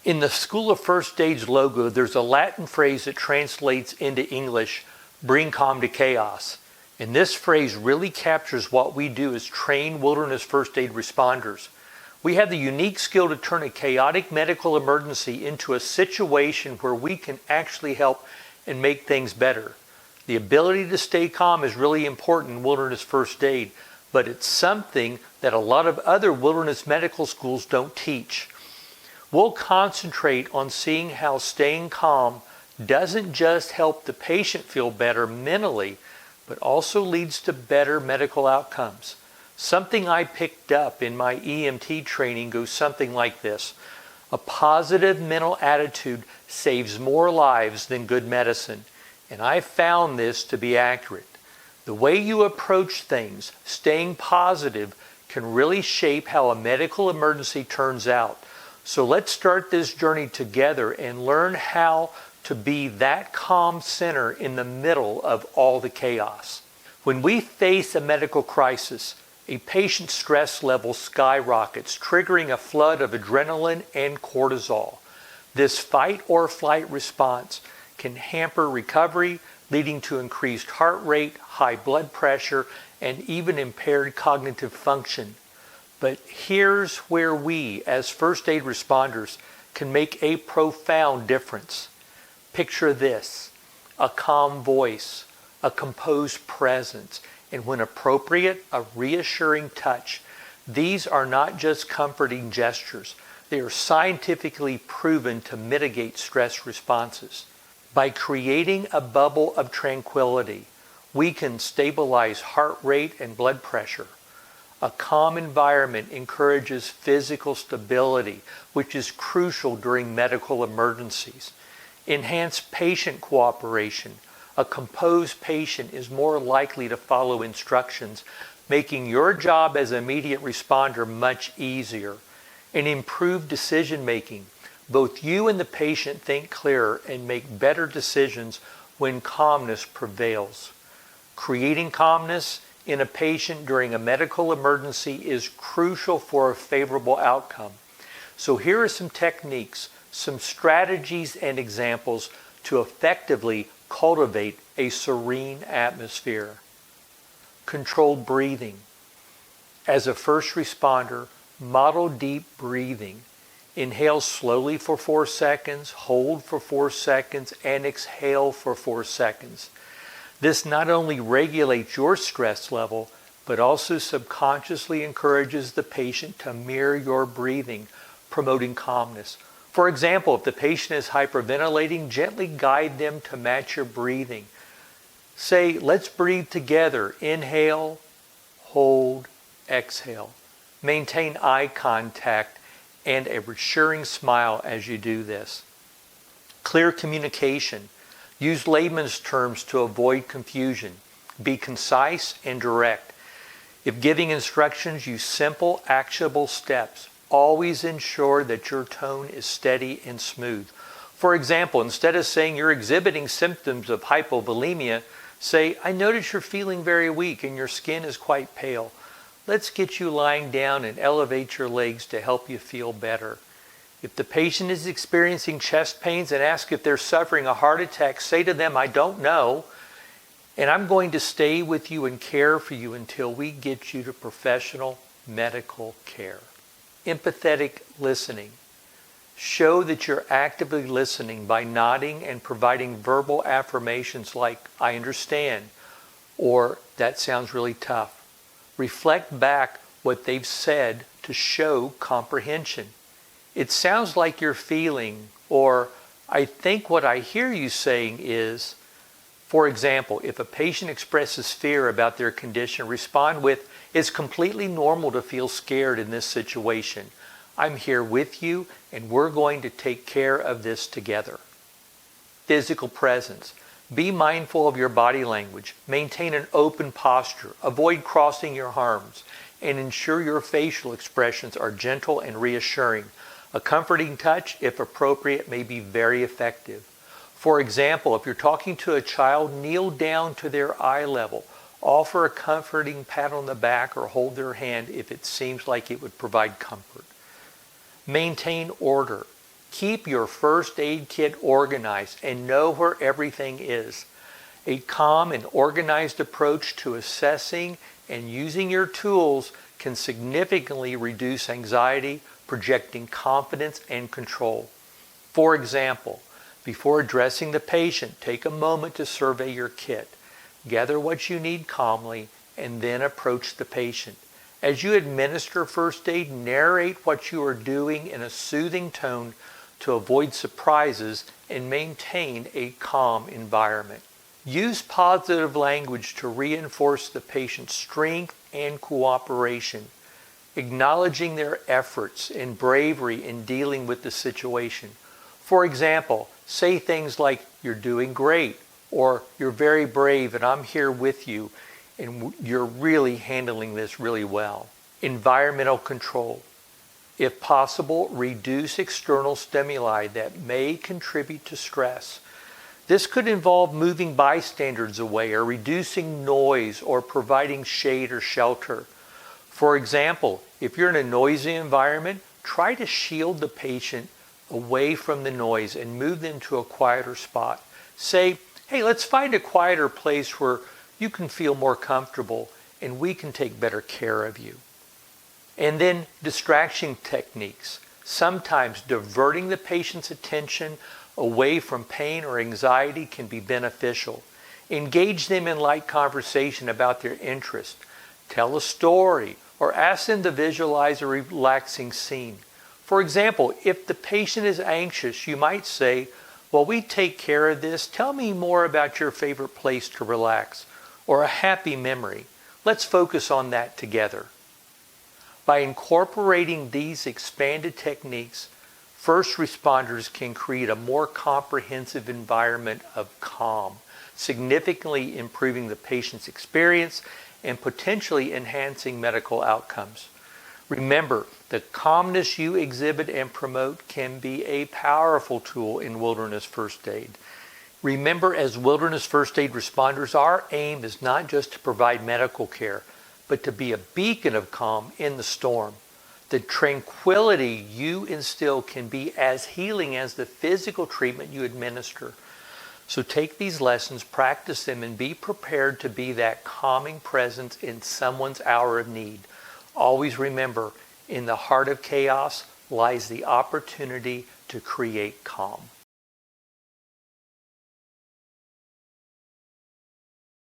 In the School of First Aid's logo, there's a Latin phrase that translates into English, bring calm to chaos. And this phrase really captures what we do as trained wilderness first aid responders. We have the unique skill to turn a chaotic medical emergency into a situation where we can actually help and make things better. The ability to stay calm is really important in wilderness first aid, but it's something that a lot of other wilderness medical schools don't teach. We'll concentrate on seeing how staying calm doesn't just help the patient feel better mentally, but also leads to better medical outcomes. Something I picked up in my EMT training goes something like this. A positive mental attitude saves more lives than good medicine, and I found this to be accurate. The way you approach things, staying positive, can really shape how a medical emergency turns out. So let's start this journey together and learn how to be that calm center in the middle of all the chaos. When we face a medical crisis, a patient's stress level skyrockets, triggering a flood of adrenaline and cortisol. This fight or flight response can hamper recovery, leading to increased heart rate, high blood pressure, and even impaired cognitive function. But here's where we, as first aid responders, can make a profound difference. Picture this: a calm voice, a composed presence, and when appropriate, a reassuring touch. These are not just comforting gestures. They are scientifically proven to mitigate stress responses. By creating a bubble of tranquility, we can stabilize heart rate and blood pressure. A calm environment encourages physical stability, which is crucial during medical emergencies. Enhanced patient cooperation. A composed patient is more likely to follow instructions, making your job as an immediate responder much easier. And improved decision making. Both you and the patient think clearer and make better decisions when calmness prevails. Creating calmness in a patient during a medical emergency is crucial for a favorable outcome. So here are some techniques, some strategies and examples to effectively cultivate a serene atmosphere. Controlled breathing. As a first responder, model deep breathing. Inhale slowly for 4 seconds, hold for 4 seconds, and exhale for 4 seconds. This not only regulates your stress level, but also subconsciously encourages the patient to mirror your breathing, promoting calmness. For example, if the patient is hyperventilating, gently guide them to match your breathing. Say, let's breathe together. Inhale, hold, exhale. Maintain eye contact and a reassuring smile as you do this. Clear communication. Use layman's terms to avoid confusion. Be concise and direct. If giving instructions, use simple, actionable steps. Always ensure that your tone is steady and smooth. For example, instead of saying you're exhibiting symptoms of hypovolemia, say, I notice you're feeling very weak and your skin is quite pale. Let's get you lying down and elevate your legs to help you feel better. If the patient is experiencing chest pains and ask if they're suffering a heart attack, say to them, I don't know, and I'm going to stay with you and care for you until we get you to professional medical care. Empathetic listening. Show that you're actively listening by nodding and providing verbal affirmations like, I understand, or that sounds really tough. Reflect back what they've said to show comprehension. It sounds like you're feeling, or I think what I hear you saying is, for example, if a patient expresses fear about their condition, respond with, it's completely normal to feel scared in this situation. I'm here with you and we're going to take care of this together. Physical presence. Be mindful of your body language. Maintain an open posture. Avoid crossing your arms and ensure your facial expressions are gentle and reassuring. A comforting touch, if appropriate, may be very effective. For example, if you're talking to a child, kneel down to their eye level. Offer a comforting pat on the back or hold their hand if it seems like it would provide comfort. Maintain order. Keep your first aid kit organized and know where everything is. A calm and organized approach to assessing and using your tools can significantly reduce anxiety, projecting confidence and control. For example, before addressing the patient, take a moment to survey your kit. Gather what you need calmly and then approach the patient. As you administer first aid, narrate what you are doing in a soothing tone to avoid surprises and maintain a calm environment. Use positive language to reinforce the patient's strength and cooperation, acknowledging their efforts and bravery in dealing with the situation. For example, say things like, "You're doing great," or "You're very brave and I'm here with you and you're really handling this really well." Environmental control. If possible, reduce external stimuli that may contribute to stress. This could involve moving bystanders away or reducing noise or providing shade or shelter. For example, if you're in a noisy environment, try to shield the patient away from the noise and move them to a quieter spot. Say, "Hey, let's find a quieter place where you can feel more comfortable and we can take better care of you." And then distraction techniques. Sometimes diverting the patient's attention away from pain or anxiety can be beneficial. Engage them in light conversation about their interest. Tell a story or ask them to visualize a relaxing scene. For example, if the patient is anxious, you might say, "While we take care of this, tell me more about your favorite place to relax or a happy memory. Let's focus on that together." By incorporating these expanded techniques, first responders can create a more comprehensive environment of calm, significantly improving the patient's experience and potentially enhancing medical outcomes. Remember, the calmness you exhibit and promote can be a powerful tool in wilderness first aid. Remember, as wilderness first aid responders, our aim is not just to provide medical care, but to be a beacon of calm in the storm. The tranquility you instill can be as healing as the physical treatment you administer. So take these lessons, practice them, and be prepared to be that calming presence in someone's hour of need. Always remember, in the heart of chaos lies the opportunity to create calm.